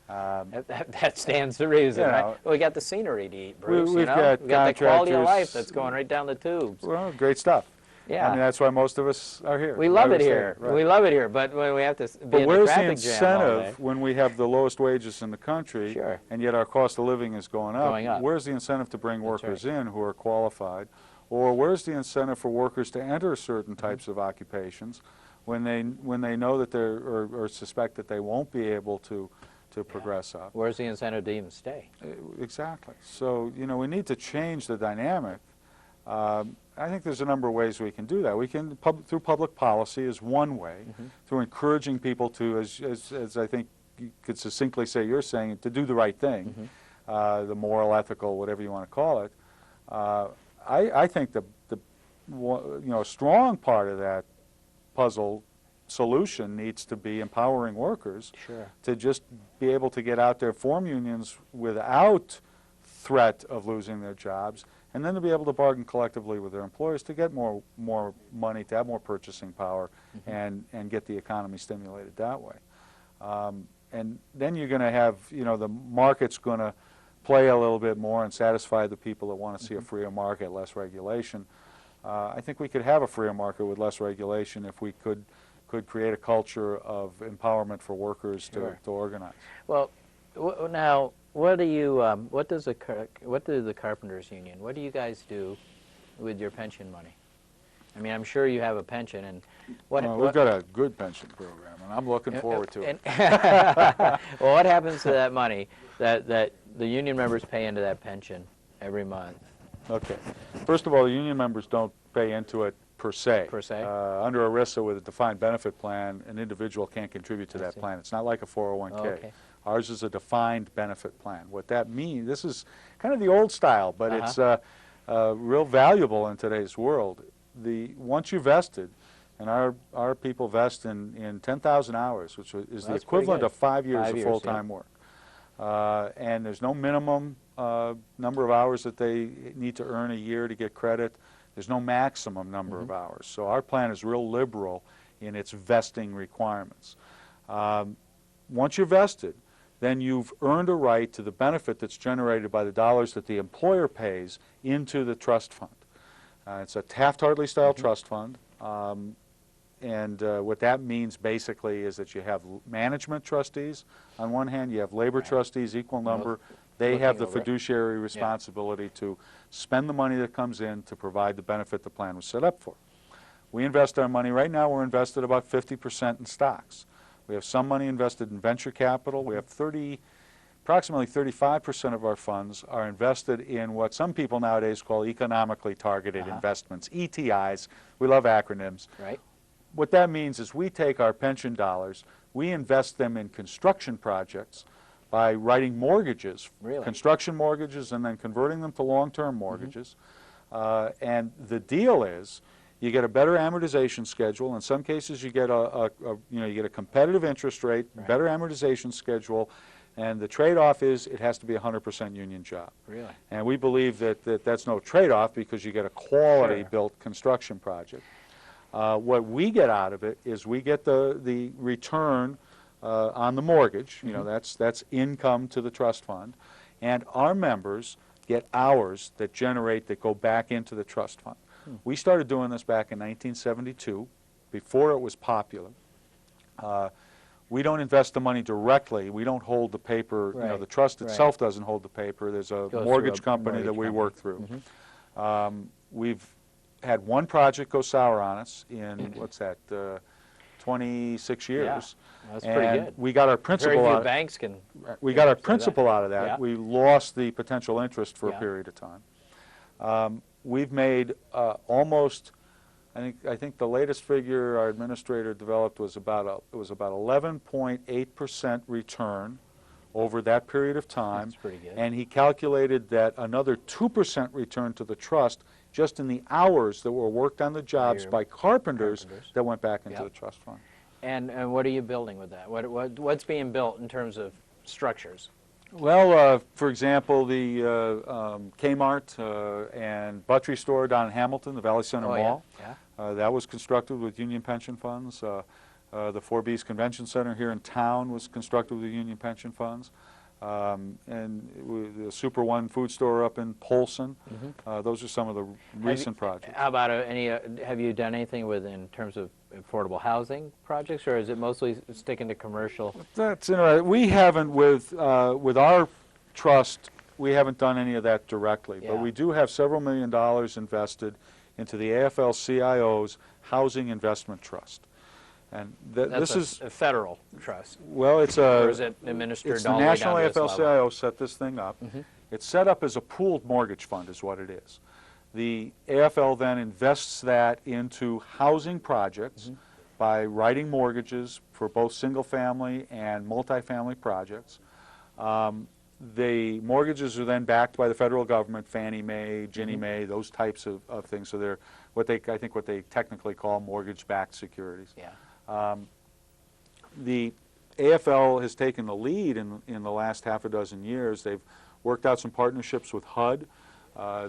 That stands to reason, right? Well, we got the scenery to eat, Bruce. we've got we got the quality of contractors- life that's going right down the tubes. Well, great stuff. Yeah. I mean, that's why most of us are here. We love I it would say, here. right. We love it here, but when we have to be But in the where's the traffic jam all day, incentive when we have the lowest wages in the country, Sure. and yet our cost of living is going up? Going up. Where's the incentive to bring That's workers right. in who are qualified? Or where's the incentive for workers to enter certain Mm-hmm. types of occupations when they know that they're or suspect that they won't be able to progress up? where's the incentive to even stay? Exactly. So, we need to change the dynamic. I think there's a number of ways we can do that. We can, through public policy is one way, through encouraging people to, as I think you could succinctly say you're saying, to do the right thing, the moral, ethical, whatever you want to call it. I think a strong part of that puzzle solution needs to be empowering workers Sure. to just be able to get out there, form unions without threat of losing their jobs, and then to be able to bargain collectively with their employers to get more money, to have more purchasing power, and get the economy stimulated that way. And then you're going to have, the market's going to play a little bit more and satisfy the people that want to see a freer market, less regulation. I think we could have a freer market with less regulation if we could create a culture of empowerment for workers Sure. to organize. Well, now, what do you what do the Carpenters Union? What do you guys do with your pension money? I mean, I'm sure you have a pension, and We've got a good pension program, and I'm looking forward to it. Well, what happens to that money that the union members pay into that pension every month? Okay. First of all, the union members don't pay into it per se. Per se? Under ERISA with a defined benefit plan, an individual can't contribute to that plan. It's not like a 401k. Oh, okay. Ours is a defined benefit plan. What that means, this is kind of the old style, but it's real valuable in today's world. Once you vested, and our people vest in 10,000 hours, which is the equivalent of 5 years of full-time work. And there's no minimum number of hours that they need to earn a year to get credit. There's no maximum number of hours. So our plan is real liberal in its vesting requirements. Once you're vested, then you've earned a right to the benefit that's generated by the dollars that the employer pays into the trust fund. It's a Taft-Hartley style trust fund. What that means basically is that you have management trustees on one hand, you have labor trustees, equal number. They have the fiduciary responsibility to spend the money that comes in to provide the benefit the plan was set up for. We invest our money, right now we're invested about 50% in stocks. We have some money invested in venture capital. We have approximately 35% of our funds are invested in what some people nowadays call economically targeted investments, ETIs. We love acronyms. Right. What that means is we take our pension dollars, we invest them in construction projects by writing mortgages, construction mortgages, and then converting them to long-term mortgages. And the deal is you get a better amortization schedule. In some cases, you get a competitive interest rate, better amortization schedule. And the trade-off is it has to be a 100% union job. Really? And we believe that that's no trade-off because you get a quality-built construction project. What we get out of it is we get the return on the mortgage. You know, that's income to the trust fund. And our members get hours that go back into the trust fund. We started doing this back in 1972, before it was popular. We don't invest the money directly. We don't hold the paper. You know, the trust itself doesn't hold the paper. There's a mortgage company that we work through. We've had one project go sour on us in, 26 years. Yeah, that's pretty good. We got our principal Very out few banks can. We got our principal out of that. Yeah. We lost the potential interest for a period of time. We've made almost, I think the latest figure our administrator developed was about 11.8% return over that period of time. That's pretty good. And he calculated that another 2% return to the trust just in the hours that were worked on the jobs by carpenters that went back into the trust fund. And what are you building with that? What's being built in terms of structures? Well, for example, the Kmart and Buttery store down in Hamilton, the Valley Center Mall, that was constructed with union pension funds. The 4B's Convention Center here in town was constructed with union pension funds. And the Super One food store up in Polson. Those are some of the recent projects. How about have you done anything in terms of affordable housing projects, or is it mostly sticking to commercial? That's interesting. We haven't, with our trust, we haven't done any of that directly, but we do have several $1 million invested into the AFL-CIO's Housing Investment Trust. And this is a federal trust. Well, it's or is it administered it's all the the way National down to this AFL-CIO level? set this thing up. It's set up as a pooled mortgage fund is what it is. The AFL then invests that into housing projects by writing mortgages for both single-family and multifamily projects. The mortgages are then backed by the federal government, Fannie Mae, Ginnie Mae, those types of things. So they're what they technically call mortgage-backed securities. The AFL has taken the lead in the last half a dozen years. They've worked out some partnerships with HUD.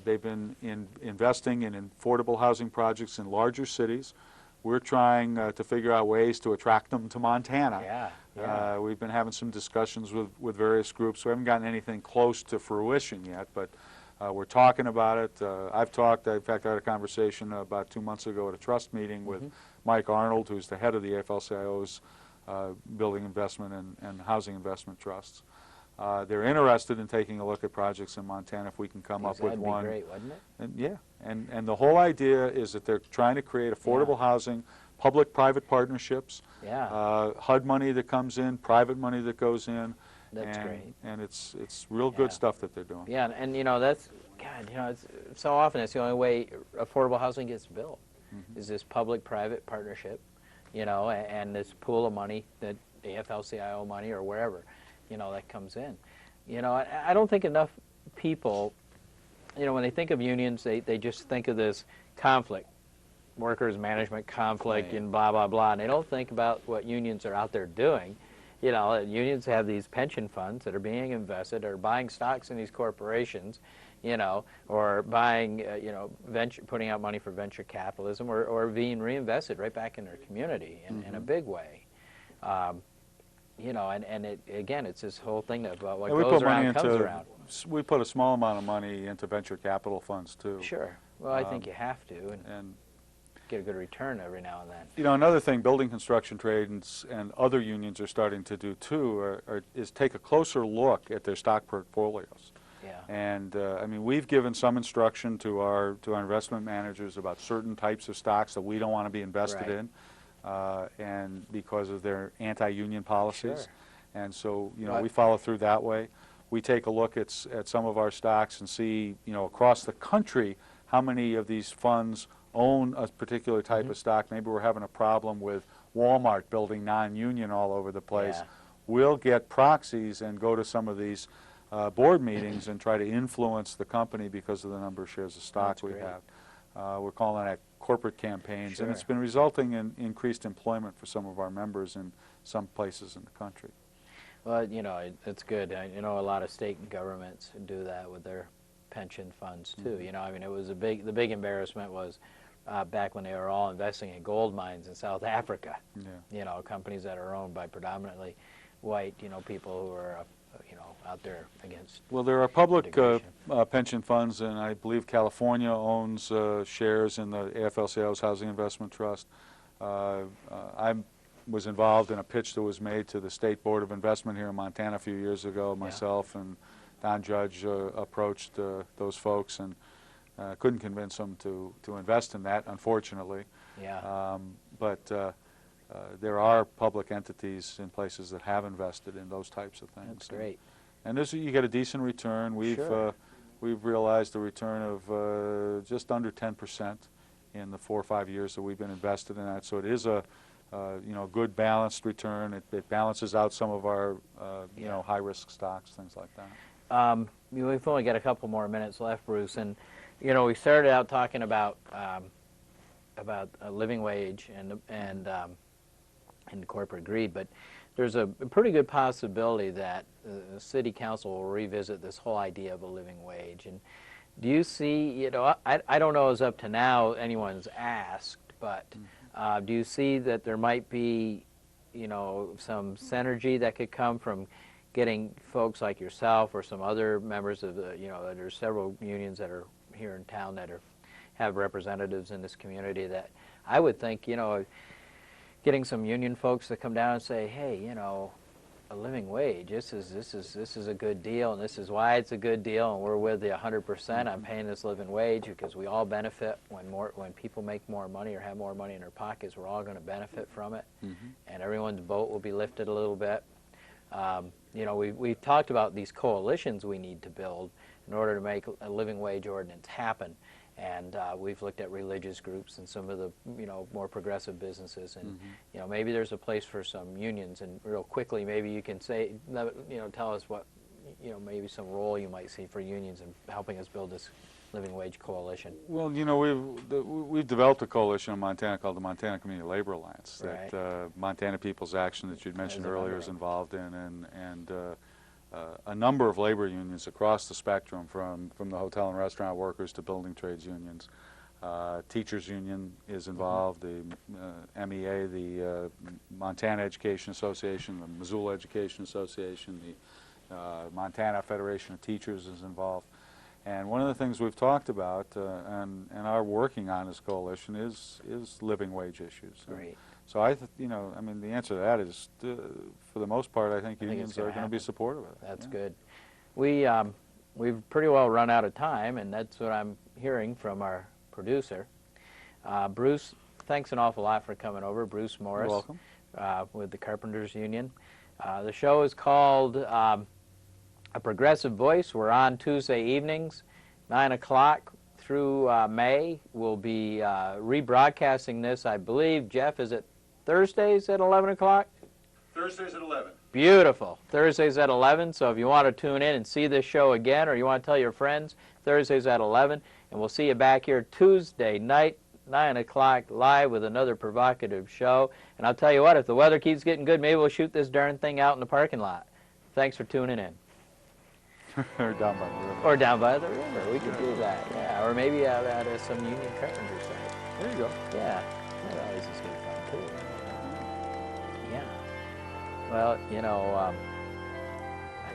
They've been investing in affordable housing projects in larger cities. We're trying to figure out ways to attract them to Montana. We've been having some discussions with various groups. We haven't gotten anything close to fruition yet, but we're talking about it. I've talked, in fact, I had a conversation about 2 months ago at a trust meeting with Mike Arnold, who's the head of the AFL-CIO's Building Investment and Housing Investment Trusts. They're interested in taking a look at projects in Montana if we can come up with That'd one. be great, wouldn't it? And yeah, and the whole idea is that they're trying to create affordable housing, public-private partnerships, Yeah. HUD money that comes in, private money that goes in. That's and, great. And it's real good stuff that they're doing. Yeah, and you know, that's, God, you know, it's so often it's the only way affordable housing gets built, is this public-private partnership, you know, and this pool of money, that the AFL-CIO money or wherever, you know, that comes in. You know, I don't think enough people, you know, when they think of unions, they just think of this conflict, workers' management conflict and blah, blah, blah, and they don't think about what unions are out there doing. You know, unions have these pension funds that are being invested, or buying stocks in these corporations, you know, or buying, you know, putting out money for venture capitalism, or being reinvested right back in their community in a big way. You know, and again, it's this whole thing about what goes around comes around. We put a small amount of money into venture capital funds, too. Sure. Well, I think you have to, and get a good return every now and then. You know, another thing building construction trades and other unions are starting to do, too, is take a closer look at their stock portfolios. Yeah. And, I mean, we've given some instruction to our investment managers about certain types of stocks that we don't want to be invested in. And because of their anti-union policies. Sure. And so, you know, we follow through that way. We take a look at some of our stocks and see, you know, across the country, how many of these funds own a particular type of stock. Maybe we're having a problem with Walmart building non-union all over the place. Yeah. We'll get proxies and go to some of these board meetings and try to influence the company because of the number of shares of stock That's we great. have. We're calling that corporate campaigns, Sure. and it's been resulting in increased employment for some of our members in some places in the country. Well, you know, it's good. You know, a lot of state governments do that with their pension funds too. You know, I mean, it was the big embarrassment was back when they were all investing in gold mines in South Africa. Yeah. You know, companies that are owned by predominantly white, you know, people who are, you know, out there against. Well, there are public integration. pension funds, and I believe California owns shares in the AFL-CIO's Housing Investment Trust. I was involved in a pitch that was made to the State Board of Investment here in Montana a few years ago. Myself and Don Judge approached those folks and couldn't convince them to invest in that, unfortunately. Yeah. But there are public entities in places that have invested in those types of things. That's great. And you get a decent return. We've realized a return of just under 10% in the 4 or 5 years that we've been invested in that. So it is a you know, good balanced return. It balances out some of our you know, high risk stocks, things like that. We've only got a couple more minutes left, Bruce, and you know, we started out talking about a living wage and corporate greed, but there's a pretty good possibility that the city council will revisit this whole idea of a living wage. And do you see, you know, I don't know as up to now anyone's asked, but do you see that there might be, you know, some synergy that could come from getting folks like yourself or some other members of the, you know, there's several unions that are here in town that have representatives in this community that I would think, you know, getting some union folks to come down and say, hey, you know, a living wage, this is a good deal, and this is why it's a good deal, and we're with you 100%. I'm paying this living wage because we all benefit when people make more money or have more money in their pockets. We're all going to benefit from it, and everyone's boat will be lifted a little bit. You know, we've talked about these coalitions we need to build in order to make a living wage ordinance happen. And we've looked at religious groups and some of the, you know, more progressive businesses, and you know, maybe there's a place for some unions. And real quickly, maybe you can say, you know, tell us what, you know, maybe some role you might see for unions in helping us build this living wage coalition. Well, you know, we've developed a coalition in Montana called the Montana Community Labor Alliance that Montana People's Action that you'd mentioned earlier is involved in, and a number of labor unions across the spectrum, from the hotel and restaurant workers to building trades unions. Teachers union is involved, the MEA, the Montana Education Association, the Missoula Education Association, the Montana Federation of Teachers is involved. And one of the things we've talked about and are working on as coalition is living wage issues. Great. So you know, I mean, the answer to that is, for the most part, I think unions are going to be supportive of it. That's yeah. good. We've pretty well run out of time, and that's what I'm hearing from our producer. Bruce, thanks an awful lot for coming over. Bruce Morris. You're welcome. With the Carpenters Union. The show is called A Progressive Voice. We're on Tuesday evenings, 9 o'clock through May. We'll be rebroadcasting this, I believe. Jeff, is it Thursdays at 11 o'clock? Thursdays at 11. Beautiful. Thursdays at 11. So if you want to tune in and see this show again, or you want to tell your friends, Thursdays at 11. And we'll see you back here Tuesday night, 9 o'clock, live with another provocative show. And I'll tell you what, if the weather keeps getting good, maybe we'll shoot this darn thing out in the parking lot. Thanks for tuning in. Or down by the river. Or down by the river. We could do that, yeah. Or maybe out at some union carpenter site. There you go. Yeah. That always is good fun, too. Yeah. Well, you know, I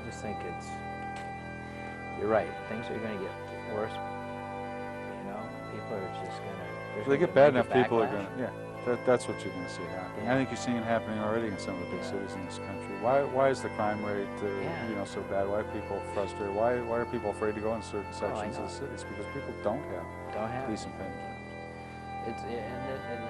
just think you're right. Things are going to get worse. You know, people are just going to... If they get bad enough, people are going to, yeah, that's what you're going to see happening. I think you're seeing it happening already in some of the big cities in this country. Why is the crime rate, you know, so bad? Why are people frustrated? Why are people afraid to go in certain sections of the cities? Because people don't have decent paying jobs. And